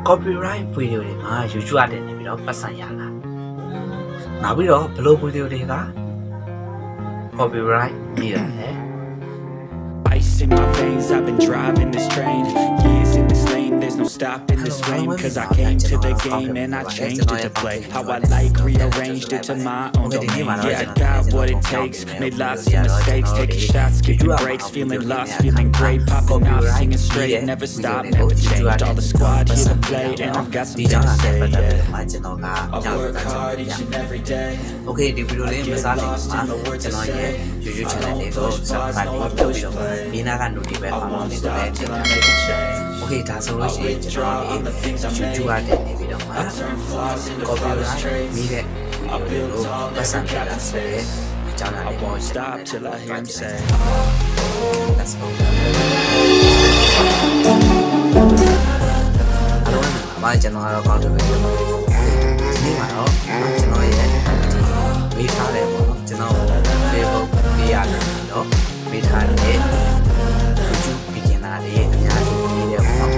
copyright video တွေမှာ YouTube အတက်နေပြီးတော့ပတ်စံရလာနောက်ပြီးတော့ဘယ်လို video တွေက copyright နေတာလဲ Ice in my veins, I've been driving this train. Years in this lane, there's no stopping this flame. Cause I came to the game and I changed it to play how I like, rearranged it to my own domain. Yeah, I got what it takes, made lots of mistakes, taking shots, skipping breaks, feeling lost, feeling great, popping off, singing straight, never stop, never changed. All the squad here to play, and I've got something to say. Yeah. I work hard each and every day. Okay, the video name is YouTube channel လေးကို subscribe လုပ်ပြီးတော့ဒီနာက notification ပါလို့လည်းတင်ထားပါတယ်။ Okay ဒါဆိုလို့ရှိရင်ကျွန်တော်ဒီ YouTube အတက်နေပြီးတော့မှာ copyright မိတဲ့ video ကိုပတ်စံပြတာဆိုတဲ့အကြောင်းအရာလေးကို stop till I hear him say Let's go အားလုံးကျွန်တော်ကတော့ counter ပဲဒီနေ့မှာတော့ကျွန်တော်ရဲ့မိထားတယ်ပေါ့နော်ကျွန်တော် Facebook ပေးရတယ်တော့မိထားတယ် YouTube beginner တွေအများကြီးနေတယ်ပေါ့နော်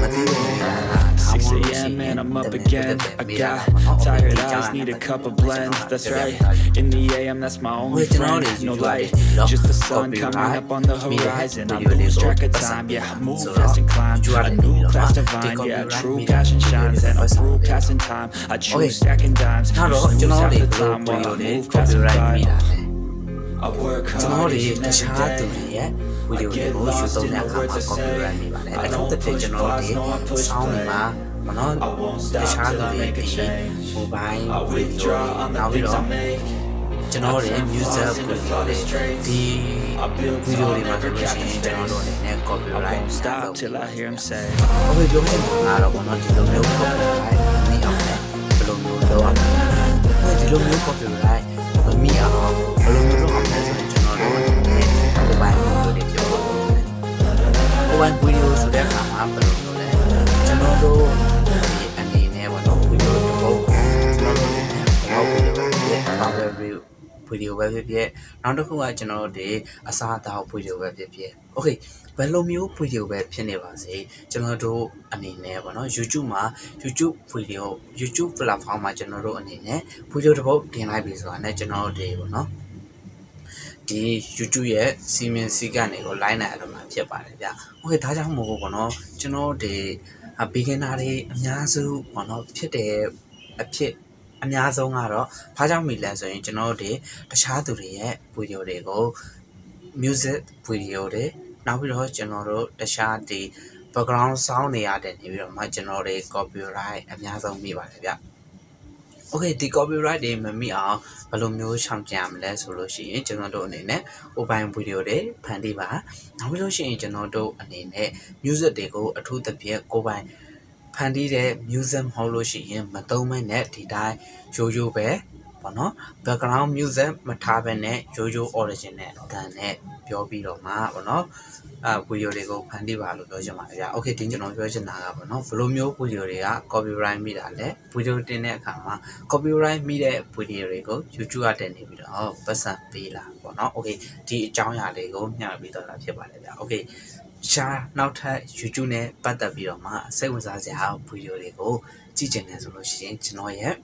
မသိဘူးနေတာက 6 a.m. and I'm up again. I got tired eyes, need a cup of blend. That's right. In the AM, that's my only friend. No light, just the sun coming up on the horizon. I lose track of time, yeah. I move fast and climb. A new class divine, yeah. True passion shines, and I'm through passing time. I choose stacking dimes. Just lose half the time while I move past the vibe. I work hard each and every day. video တွေကို shoot လုပ်တဲ့အခါမှာ copyright နေပါတယ်အဲ့တော့တစ်ကျွန်တော်တို့ sound တွေမှာမနော်တခြားသူတွေဒီ mobile video နောက်ပြီးတော့ကျွန်တော်တို့ user video တွေဒီ video တွေမှာဆိုလို့ရှိရင်ကျွန်တော်တို့အနေနဲ့ copyright stop till I hear him say ဟုတ်ပြီပြောချင်တာကတော့ဘောနော်ဒီလိုမျိုး copyright မမိအောင်လည်းဘယ်လိုမျိုးလုပ်ရမလဲဒီလိုမျိုး copyright မမိအောင်ဘယ်လိုမျိုးလုပ်အောင်လဲဆိုရင်ကျွန်တော်တို့အနေနဲ့ mobile video တွေပြောပါမယ် mobile video ဆိုတဲ့အခါမှာဘယ်လိုလုပ်လဲကျွန်တော်တို့ဒီအနေနဲ့ပေါ့နော် video တစ်ပုဒ်ကျွန်တော်တို့အနေနဲ့ဘောက်video ပဲဖြစ်ဖြစ်နောက်တစ်ခုကကျွန်တော်တို့ဒီအစားအသောက် video ပဲဖြစ်ဖြစ် okay ဘယ်လိုမျိုး video ပဲဖြစ်နေပါစေကျွန်တော်တို့အနေနဲ့ပေါ့နော် YouTube မှာ YouTube video YouTube platform မှာကျွန်တော်တို့အနေနဲ့ video တစ်ပုဒ်တင်လိုက်ပြီဆိုတာနဲ့ကျွန်တော်တို့ဒီပေါ့နော်ဒီ YouTube ရဲ့စီမင်းစည်းကမ်းတွေကို line နိုင်ရတော့မှာဖြစ်ပါတယ်ဗျ။ Okay ဒါကြောင့်မို့ပေါ့နော်ကျွန်တော်ဒီ beginner တွေအများစုပေါ့နော်ဖြစ်တဲ့အဖြစ်အများဆုံးကတော့ဘာကြောင့်မိလဲဆိုရင်ကျွန်တော်တို့ဒီတခြားသူတွေရဲ့ video တွေကို music video တွေနောက်ပြီးတော့ကျွန်တော်တို့တခြားဒီ background sound တွေရတယ်နေပြီးတော့မှကျွန်တော်တို့ copyright အများဆုံးမိပါတယ်ဗျ။ Okay ဒီ copyright တွေမမိအောင်ဘယ်လိုမျိုးရှောင်ကြံမလဲဆိုလို့ရှိရင်ကျွန်တော်တို့အနေနဲ့ open video တွေဖန်တီးပါနောက်ပြီးလို့ရှိရင်ကျွန်တော်တို့အနေနဲ့ music တွေကိုအထူးသဖြင့်ကိုယ်ပိုင်ဖန်တီးတဲ့ music မဟုတ်လို့ရှိရင်မသုံးမဲနဲ့ဒီတိုင်းရိုးပဲပေါ့နော် background music မထားဘဲနဲ့ရိုး original အတန်နဲ့ပြောပြီးတော့မှပေါ့နော်video တွေကိုဖန်တီးပါလို့ပြောချင်ပါတယ်ဗျာ okay ဒီကျွန်တော်ပြောချင်တာကပေါ့နော်ဘယ်လိုမျိုး video တွေက copyright မိတာလဲ video တင်တဲ့အခါမှာ copyright မိတဲ့ video တွေကို YouTube ကတင်နေပြီးတော့ပတ်စံပေးလာပေါ့နော် okay ဒီအကြောင်းအရာလေးကိုမျှပြီးတော့လာဖြစ်ပါတယ်ဗျာ okay ရှာနောက်ထပ် YouTube နဲ့ပတ်သက်ပြီးတော့မှစိတ်ဝင်စားစရာ video တွေကိုကြည့်ချင်တယ်ဆိုလို့ရှိရင်ကျွန်တော်ရဲ့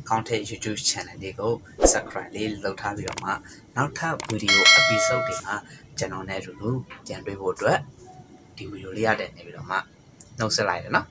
KaungHtetYouTube channel လေးကို subscribe လေးလုပ်ထားပြီးတော့မှနောက်ထပ် video episode တွေမှာကျွန်တော်နဲ့အတူတူကြံတွေ့ဖို့အတွက်ဒီ video လေးရတဲ့နေပြီးတော့မှနှုတ်ဆက်လိုက်ရနော်